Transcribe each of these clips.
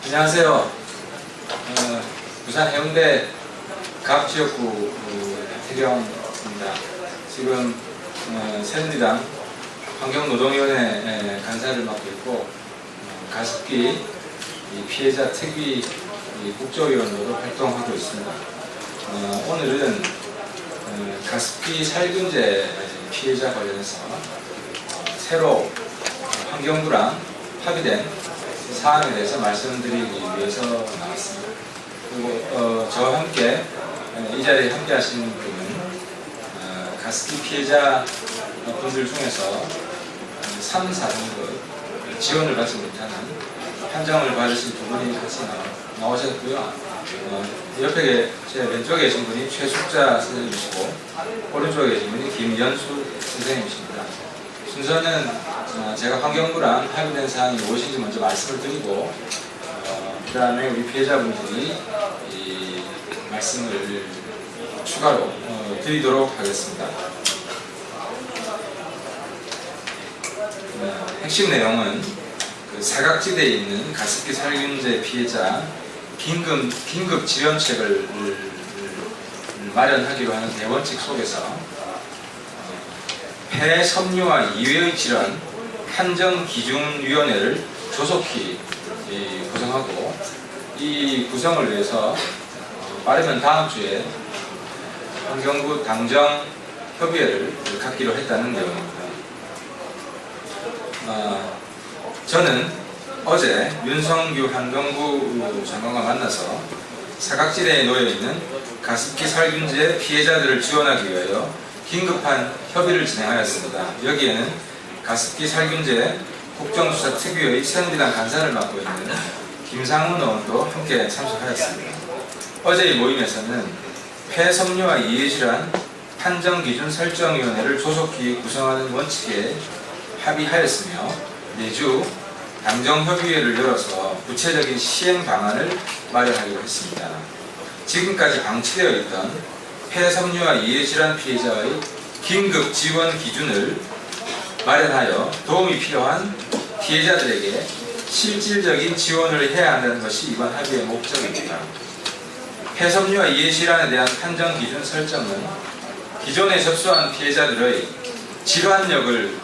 안녕하세요. 부산 해운대 갑지역구 태경입니다. 지금 새누리당 환경노동위원회 간사를 맡고 있고 가습기 피해자 특위 국조위원으로 활동하고 있습니다. 오늘은 가습기 살균제 피해자 관련해서 새로 환경부랑 합의된 사안에 대해서 말씀드리기 위해서 나왔습니다. 그리고 저와 함께 이 자리에 함께 하시는 분은 가습기 피해자 분들 중에서 3, 4등급 지원을 받지 못하는 판정을 받으신 두 분이 같이 나오셨고요. 옆에 제 왼쪽에 계신 분이 최숙자 선생님이시고 오른쪽에 계신 분이 김연수 선생님이십니다. 순서는 제가 환경부랑 합의된 사항이 무엇인지 먼저 말씀을 드리고 그 다음에 우리 피해자분들이 이 말씀을 추가로 드리도록 하겠습니다. 핵심 내용은 그 사각지대에 있는 가습기 살균제 피해자 긴급 지원책을 마련하기로 하는 대원칙 속에서 폐섬유와 이외의 질환 판정기준위원회를 조속히 구성하고 이 구성을 위해서 빠르면 다음 주에 환경부 당정협의회를 갖기로 했다는 내용입니다. 저는 어제 윤성규 환경부 장관과 만나서 사각지대에 놓여있는 가습기 살균제 피해자들을 지원하기 위하여 긴급한 협의를 진행하였습니다. 여기에는 가습기 살균제 국정조사 특위의 새누리당 간사를 맡고 있는 김상훈 의원도 함께 참석하였습니다. 어제의 모임에서는 폐섬유와 이해질환 판정기준 설정위원회를 조속히 구성하는 원칙에 합의하였으며 내주 당정협의회를 열어서 구체적인 시행 방안을 마련하기로 했습니다. 지금까지 방치되어 있던 폐섬유와 이해질환 피해자의 긴급 지원 기준을 마련하여 도움이 필요한 피해자들에게 실질적인 지원을 해야 한다는 것이 이번 합의의 목적입니다. 폐섬유와 이해질환에 대한 판정 기준 설정은 기존에 접수한 피해자들의 질환력을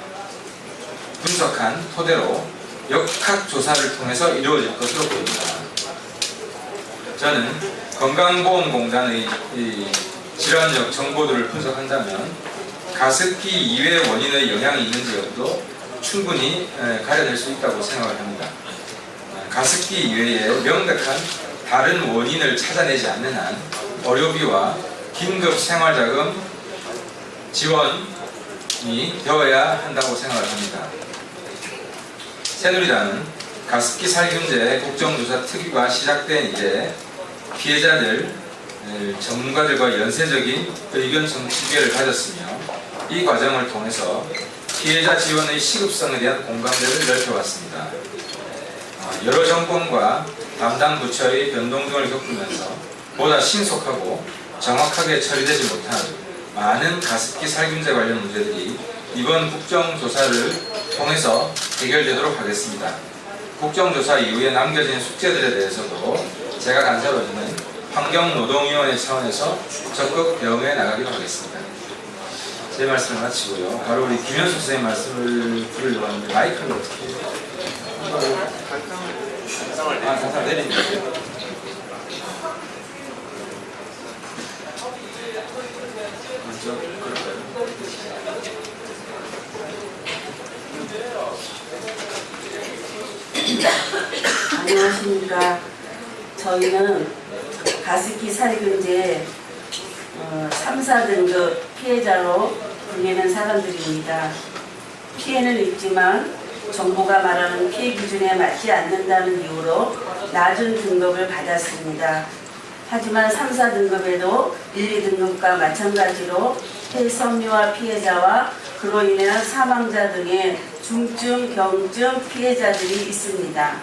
분석한 토대로 역학조사를 통해서 이루어질 것으로 보입니다. 저는 건강보험공단의 질환력 정보들을 분석한다면 가습기 이외의 원인의 영향이 있는지 여부도 충분히 가려낼 수 있다고 생각을 합니다. 가습기 이외에 명백한 다른 원인을 찾아내지 않는 한 의료비와 긴급 생활자금 지원이 되어야 한다고 생각을 합니다. 새누리당은 가습기 살균제 국정조사 특위가 시작된 이제 피해자들 전문가들과 연쇄적인 의견 청취회를 가졌으며 이 과정을 통해서 피해자 지원의 시급성에 대한 공감대를 넓혀왔습니다. 여러 정권과 담당 부처의 변동 등을 겪으면서 보다 신속하고 정확하게 처리되지 못한 많은 가습기 살균제 관련 문제들이 이번 국정조사를 통해서 해결되도록 하겠습니다. 국정조사 이후에 남겨진 숙제들에 대해서도 제가 간사로서는 환경노동위원회 차원에서 적극 대응해 나가기로 하겠습니다. 제 말씀을 마치고요. 바로 우리 김현숙 선생님 말씀을 들으려고 하는데 마이크를 어떻게 해요? 단상을 내립니다. 먼저 그럴까요? 안녕하십니까. 저희는 가습기 살균제 3, 4등급 피해자로 불리는 사람들입니다. 피해는 있지만 정부가 말하는 피해 기준에 맞지 않는다는 이유로 낮은 등급을 받았습니다. 하지만 3, 4등급에도 1, 2등급과 마찬가지로 폐섬유화 피해자와 그로 인한 사망자 등의 중증, 경증 피해자들이 있습니다.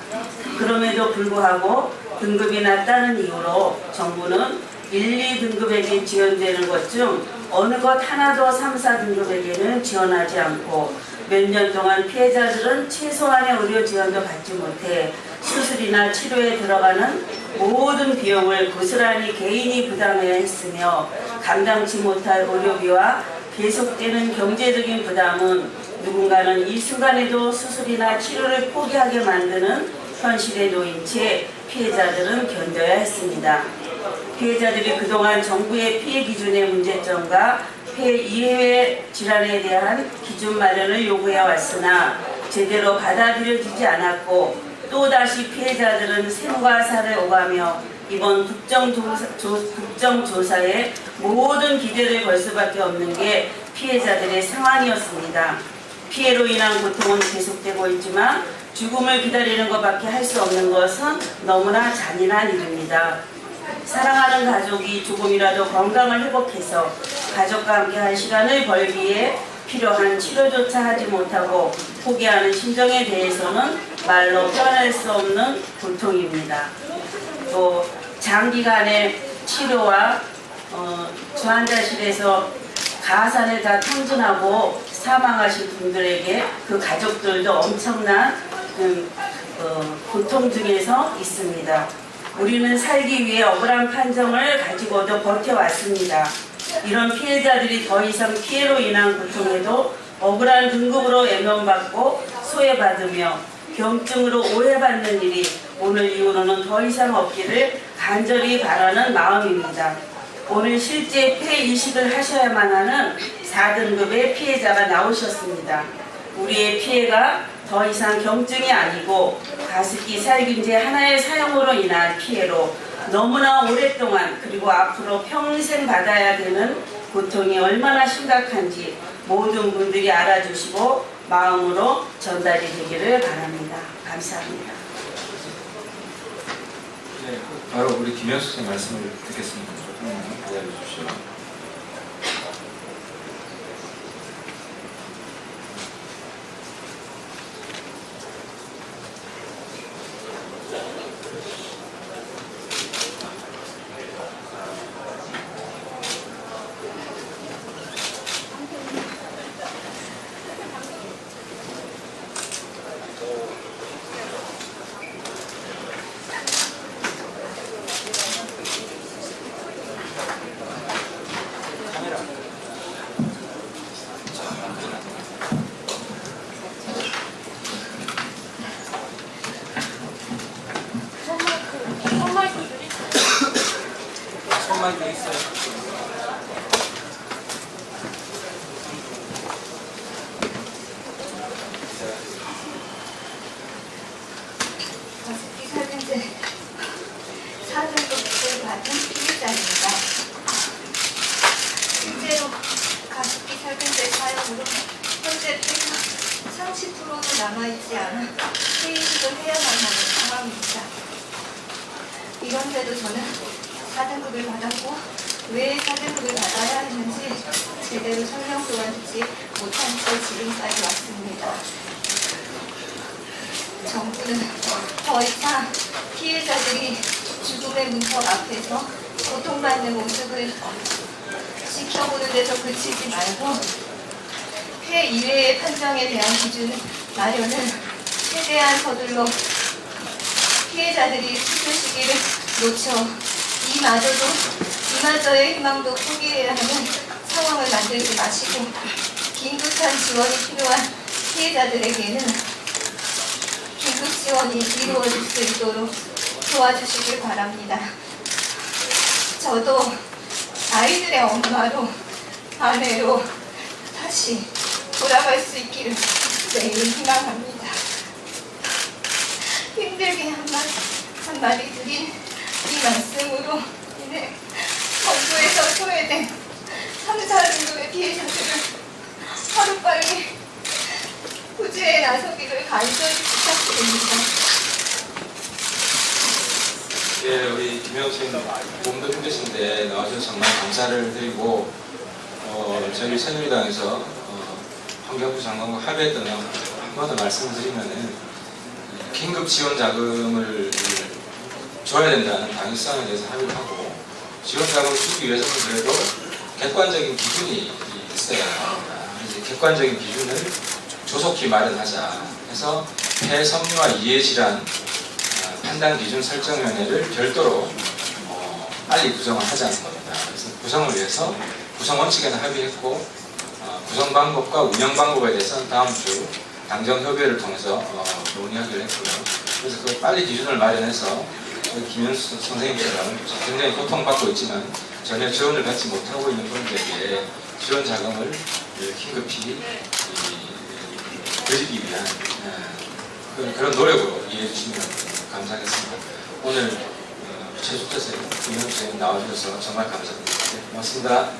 그럼에도 불구하고 등급이 낮다는 이유로 정부는 1, 2등급에게 지원되는 것 중 어느 것 하나도 3, 4등급에게는 지원하지 않고 몇 년 동안 피해자들은 최소한의 의료 지원도 받지 못해 수술이나 치료에 들어가는 모든 비용을 고스란히 개인이 부담해야 했으며 감당치 못할 의료비와 계속되는 경제적인 부담은 누군가는 이 순간에도 수술이나 치료를 포기하게 만드는 현실에 놓인 채 피해자들은 견뎌야 했습니다. 피해자들이 그동안 정부의 피해 기준의 문제점과 폐 이외의 질환에 대한 기준 마련을 요구해 왔으나 제대로 받아들여지지 않았고 또다시 피해자들은 샘과 살을 오가며 이번 국정조사에 모든 기대를 걸 수밖에 없는 게 피해자들의 상황이었습니다. 피해로 인한 고통은 계속되고 있지만 죽음을 기다리는 것밖에 할 수 없는 것은 너무나 잔인한 일입니다. 사랑하는 가족이 조금이라도 건강을 회복해서 가족과 함께할 시간을 벌기에 필요한 치료조차 하지 못하고 포기하는 심정에 대해서는 말로 표현할 수 없는 고통입니다. 또 장기간의 치료와 중환자실에서 가산을 다 탕진하고 사망하신 분들에게 그 가족들도 엄청난 고통 중에서 있습니다. 우리는 살기 위해 억울한 판정을 가지고도 버텨왔습니다. 이런 피해자들이 더 이상 피해로 인한 고통에도 억울한 등급으로 애면받고 소외받으며 경증으로 오해받는 일이 오늘 이후로는 더 이상 없기를 간절히 바라는 마음입니다. 오늘 실제 폐 이식을 하셔야만 하는 4등급의 피해자가 나오셨습니다. 우리의 피해가 더 이상 경증이 아니고 가습기 살균제 하나의 사용으로 인한 피해로 너무나 오랫동안 그리고 앞으로 평생 받아야 되는 고통이 얼마나 심각한지 모든 분들이 알아주시고 마음으로 전달이 되기를 바랍니다. 감사합니다. 네, 바로 우리 김현수 선생님 말씀을 듣겠습니다. 조금만 기다려 주십시오. 손만 돼 있어요. 가습기 살균제 4등급을 받은 피해자입니다. 실제로 가습기 살균제 사용으로 현재 폐가 30%도 남아있지 않아 폐이식을 해야만 하는 상황입니다. 이런데도 저는 4등급을 받았고 왜 4등급을 받아야 했는지 제대로 설명 또한 듣지 못한 채 지금까지 왔습니다. 정부는 더 이상 피해자들이 죽음의 문턱 앞에서 고통받는 모습을 지켜보는 데서 그치지 말고 폐 이외의 판정에 대한 기준 마련을 최대한 서둘러 피해자들이 수술 시기를 놓쳐 이마저의 희망도 포기해야 하는 상황을 만들지 마시고 긴급한 지원이 필요한 피해자들에게는 긴급 지원이 이루어질 수 있도록 도와주시길 바랍니다. 저도 아이들의 엄마로, 아내로 다시 돌아갈 수 있기를 매일 희망합니다. 힘들게 한마디 드린 이 말씀으로 인해 정부에서 소외된 3, 4등급의 피해자들을 하루빨리 구제에 나서기를 간절히 부탁드립니다. 예, 우리 김현수 선생님 몸도 힘드신데 나와주셔서 정말 감사를 드리고 저희 새누리당에서 환경부 장관과 합의했던 한 번 더 말씀을 드리면은 긴급 지원 자금을 줘야 된다는 당위성에 대해서 합의를 하고 지원 자금을 주기 위해서는 그래도 객관적인 기준이 있어야 합니다. 이제 객관적인 기준을 조속히 마련하자 해서 폐섬유와 이해 질환 판단 기준 설정위원회를 별도로 빨리 구성을 하자는 겁니다. 그래서 구성을 위해서 구성 원칙에는 합의했고 구성 방법과 운영 방법에 대해서는 다음 주 당정협의회를 통해서 논의하기로 했고요. 그래서 그 빨리 기준을 마련해서 김현수 선생님처럼 굉장히 고통받고 있지만 전혀 지원을 받지 못하고 있는 분들에게 지원 자금을 긴급히 드리기 위한 그런 노력으로 이해해 주시면 감사하겠습니다. 오늘 최숙자 선생님, 김현수 선생님 나와주셔서 정말 감사드립니다. 네, 고맙습니다.